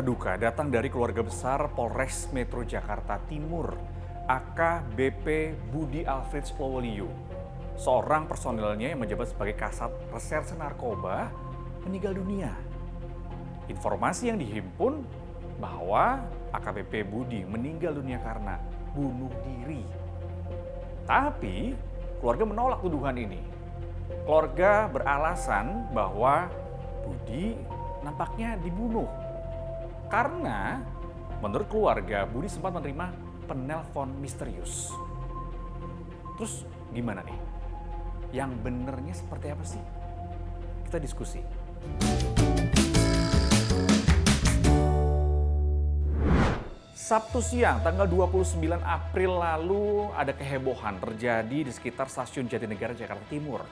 Berita duka datang dari keluarga besar Polres Metro Jakarta Timur, AKBP Budi Alfreds Lowoliu. Seorang personilnya yang menjabat sebagai Kasat Reserse Narkoba meninggal dunia. Informasi yang dihimpun bahwa AKBP Budi meninggal dunia karena bunuh diri. Tapi keluarga menolak tuduhan ini. Keluarga beralasan bahwa Budi nampaknya dibunuh. Karena menurut keluarga, Budi sempat menerima penelpon misterius. Terus gimana nih? Yang benernya seperti apa sih? Kita diskusi. Sabtu siang, tanggal 29 April lalu ada kehebohan terjadi di sekitar Stasiun Jatinegara, Jakarta Timur.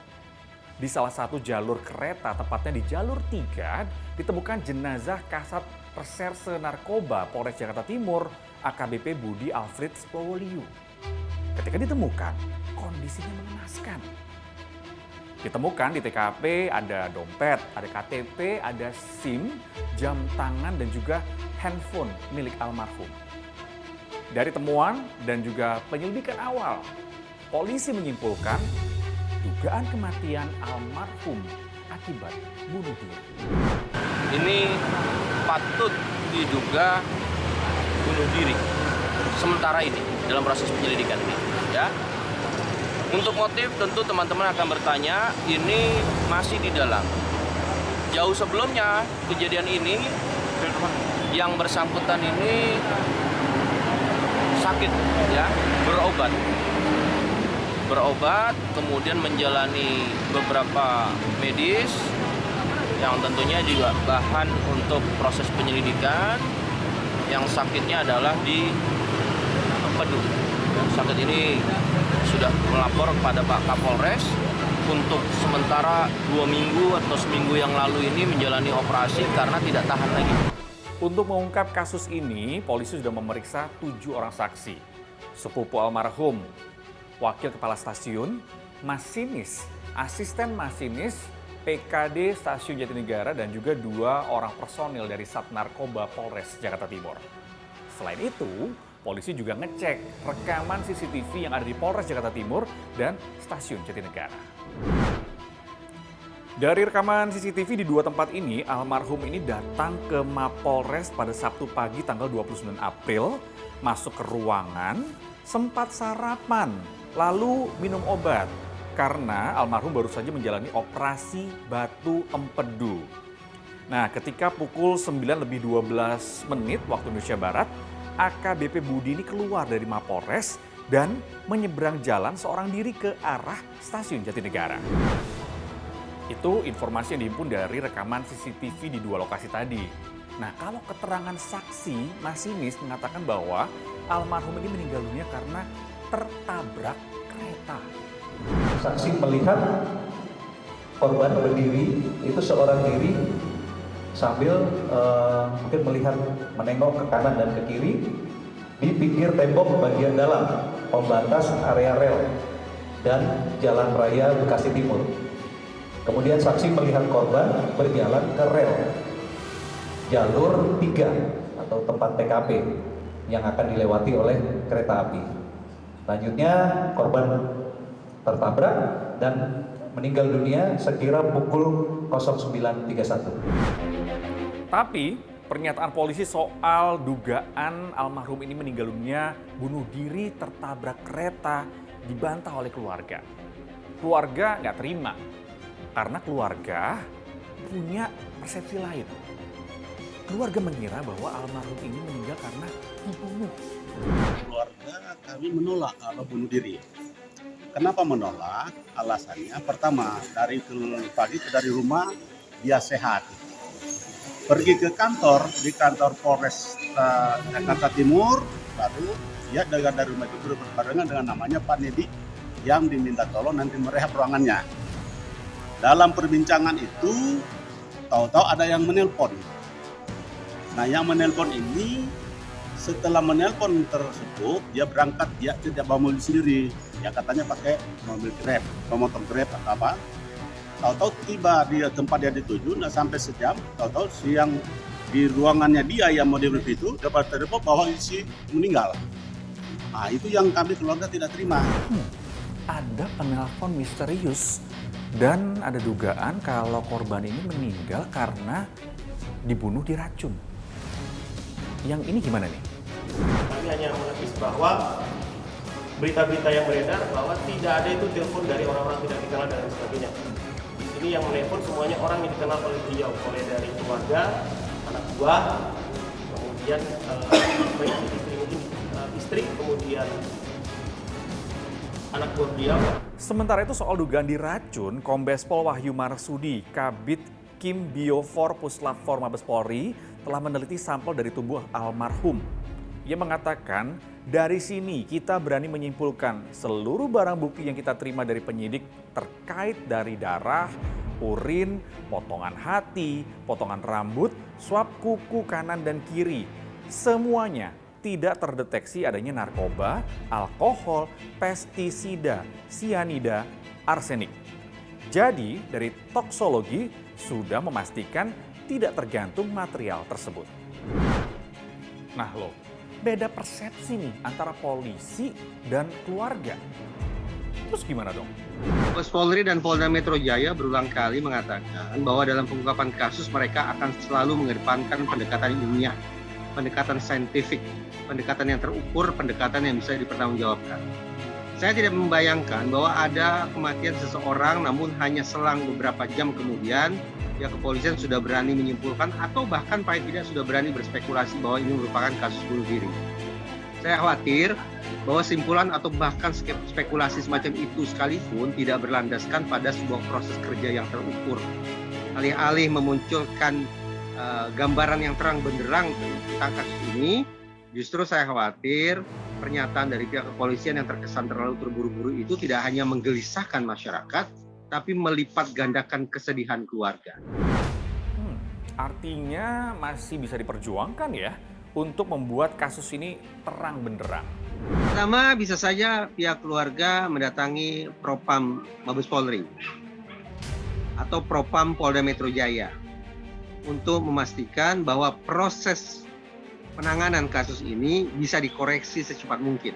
Di salah satu jalur kereta, tepatnya di jalur 3, ditemukan jenazah Kasat Reserse Narkoba Polres Jakarta Timur, AKBP Budi Alfreds Lowoliu. Ketika ditemukan, kondisinya mengenaskan. Ditemukan di TKP ada dompet, ada KTP, ada SIM, jam tangan, dan juga handphone milik almarhum. Dari temuan dan juga penyelidikan awal, polisi menyimpulkan dugaan kematian almarhum akibat bunuh diri. Ini patut diduga bunuh diri sementara ini dalam proses penyelidikan ini, ya. Untuk motif tentu teman-teman akan bertanya, ini masih di dalam. Jauh sebelumnya kejadian ini, yang bersangkutan ini sakit, ya, berobat, kemudian menjalani beberapa medis yang tentunya juga bahan untuk proses penyelidikan. Yang sakitnya adalah di empedu. Sakit ini sudah melapor kepada Pak Kapolres untuk sementara 2 minggu atau seminggu yang lalu ini menjalani operasi karena tidak tahan lagi. Untuk mengungkap kasus ini, polisi sudah memeriksa 7 orang saksi. Sepupu almarhum, wakil kepala stasiun, masinis, asisten masinis, PKD Stasiun Jatinegara, dan juga 2 orang personil dari Sat Narkoba Polres Jakarta Timur. Selain itu, polisi juga ngecek rekaman CCTV yang ada di Polres Jakarta Timur dan Stasiun Jatinegara. Dari rekaman CCTV di 2 tempat ini, almarhum ini datang ke Mapolres pada Sabtu pagi tanggal 29 April, masuk ke ruangan, sempat sarapan, lalu minum obat. Karena almarhum baru saja menjalani operasi batu empedu. Nah, ketika pukul 9:12 waktu Indonesia Barat, AKBP Budi ini keluar dari Mapolres dan menyeberang jalan seorang diri ke arah Stasiun Jatinegara. Itu informasi yang dihimpun dari rekaman CCTV di 2 lokasi tadi. Nah, kalau keterangan saksi masinis mengatakan bahwa almarhum ini meninggal dunia karena tertabrak kereta. Saksi melihat korban berdiri, itu seorang diri sambil mungkin menengok ke kanan dan ke kiri di pinggir tembok bagian dalam pembatas area rel dan Jalan Raya Bekasi Timur. Kemudian saksi melihat korban berjalan ke rel jalur 3 atau tempat TKP yang akan dilewati oleh kereta api. Selanjutnya korban tertabrak dan meninggal dunia sekira pukul 09.31. Tapi pernyataan polisi soal dugaan almarhum ini meninggal dunia bunuh diri tertabrak kereta dibantah oleh keluarga. Keluarga nggak terima karena keluarga punya persepsi lain. Keluarga mengira bahwa almarhum ini meninggal karena dibunuh. Keluarga kami menolak kalau bunuh diri. Kenapa menolak? Alasannya pertama, dari pagi dari rumah dia sehat. Pergi ke kantor, di kantor Polres Jakarta Timur, baru dia dari rumah itu berbarengan dengan namanya Pak Nedi yang diminta tolong nanti merehab ruangannya. Dalam perbincangan itu, tahu-tahu ada yang menelpon. Nah, yang menelpon ini setelah menelpon tersebut, dia berangkat, dia tidak bawa mobil sendiri. Ya katanya pakai mobil Grab, motor Grab atau apa. Tahu-tahu tiba di tempat dia dituju, nggak sampai sejam, tahu-tahu siang di ruangannya dia yang model itu dapat telepon bahwa si meninggal. Nah, itu yang kami keluarga tidak terima. Ada penelpon misterius dan ada dugaan kalau korban ini meninggal karena dibunuh diracun. Yang ini gimana nih? Kami hanya menepis bahwa berita-berita yang beredar bahwa tidak ada itu telepon dari orang-orang tidak dikenal dan lain sebagainya. Di sini yang menelpon semuanya orang yang dikenal oleh beliau, mulai dari keluarga, anak buah, kemudian baik istri mungkin istri, kemudian anak buah beliau. Sementara itu soal dugaan diracun, Kombes Pol Wahyu Marsudi, Kabid Kim Biofor Puslap 4 Mabes Polri telah meneliti sampel dari tubuh almarhum. Ia mengatakan, dari sini kita berani menyimpulkan seluruh barang bukti yang kita terima dari penyidik terkait dari darah, urin, potongan hati, potongan rambut, swab kuku kanan dan kiri. Semuanya tidak terdeteksi adanya narkoba, alkohol, pestisida, sianida, arsenik. Jadi dari toksologi sudah memastikan tidak tergantung material tersebut. Nah loh, beda persepsi nih antara polisi dan keluarga. Terus gimana dong? Mabes Polri dan Polda Metro Jaya berulang kali mengatakan bahwa dalam pengungkapan kasus mereka akan selalu mengedepankan pendekatan ilmiah, pendekatan saintifik, pendekatan yang terukur, pendekatan yang bisa dipertanggungjawabkan. Saya tidak membayangkan bahwa ada kematian seseorang namun hanya selang beberapa jam kemudian pihak kepolisian sudah berani menyimpulkan atau bahkan paling tidak sudah berani berspekulasi bahwa ini merupakan kasus bunuh diri. Saya khawatir bahwa simpulan atau bahkan spekulasi semacam itu sekalipun tidak berlandaskan pada sebuah proses kerja yang terukur. Alih-alih memunculkan gambaran yang terang benderang tentang kasus ini, justru saya khawatir pernyataan dari pihak kepolisian yang terkesan terlalu terburu-buru itu tidak hanya menggelisahkan masyarakat, tapi melipat gandakan kesedihan keluarga. Artinya masih bisa diperjuangkan ya untuk membuat kasus ini terang benderang. Pertama, bisa saja pihak keluarga mendatangi Propam Mabes Polri atau Propam Polda Metro Jaya untuk memastikan bahwa proses penanganan kasus ini bisa dikoreksi secepat mungkin.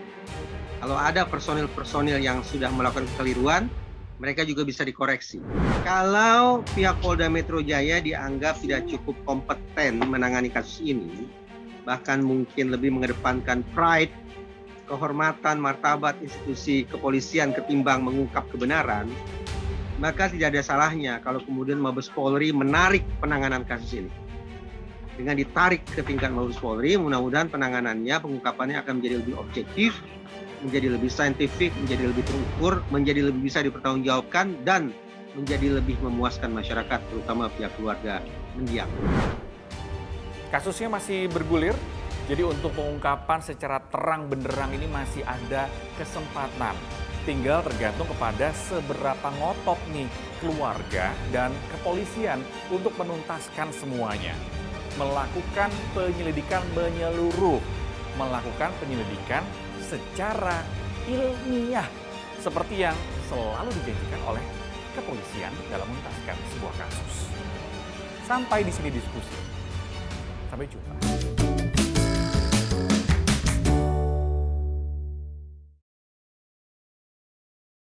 Kalau ada personil-personil yang sudah melakukan kekeliruan, mereka juga bisa dikoreksi. Kalau pihak Polda Metro Jaya dianggap tidak cukup kompeten menangani kasus ini, bahkan mungkin lebih mengedepankan pride, kehormatan, martabat institusi kepolisian ketimbang mengungkap kebenaran, maka tidak ada salahnya kalau kemudian Mabes Polri menarik penanganan kasus ini. Dengan ditarik ke tingkat Mabes Polri, mudah-mudahan penanganannya, pengungkapannya akan menjadi lebih objektif, menjadi lebih saintifik, menjadi lebih terukur, menjadi lebih bisa dipertanggungjawabkan, dan menjadi lebih memuaskan masyarakat, terutama pihak keluarga mendiang. Kasusnya masih bergulir, jadi untuk pengungkapan secara terang benderang ini masih ada kesempatan. Tinggal tergantung kepada seberapa ngotot nih keluarga dan kepolisian untuk menuntaskan semuanya. Melakukan penyelidikan menyeluruh, melakukan penyelidikan secara ilmiah seperti yang selalu dijanjikan oleh kepolisian dalam menuntaskan sebuah kasus. Sampai di sini diskusi. Sampai jumpa.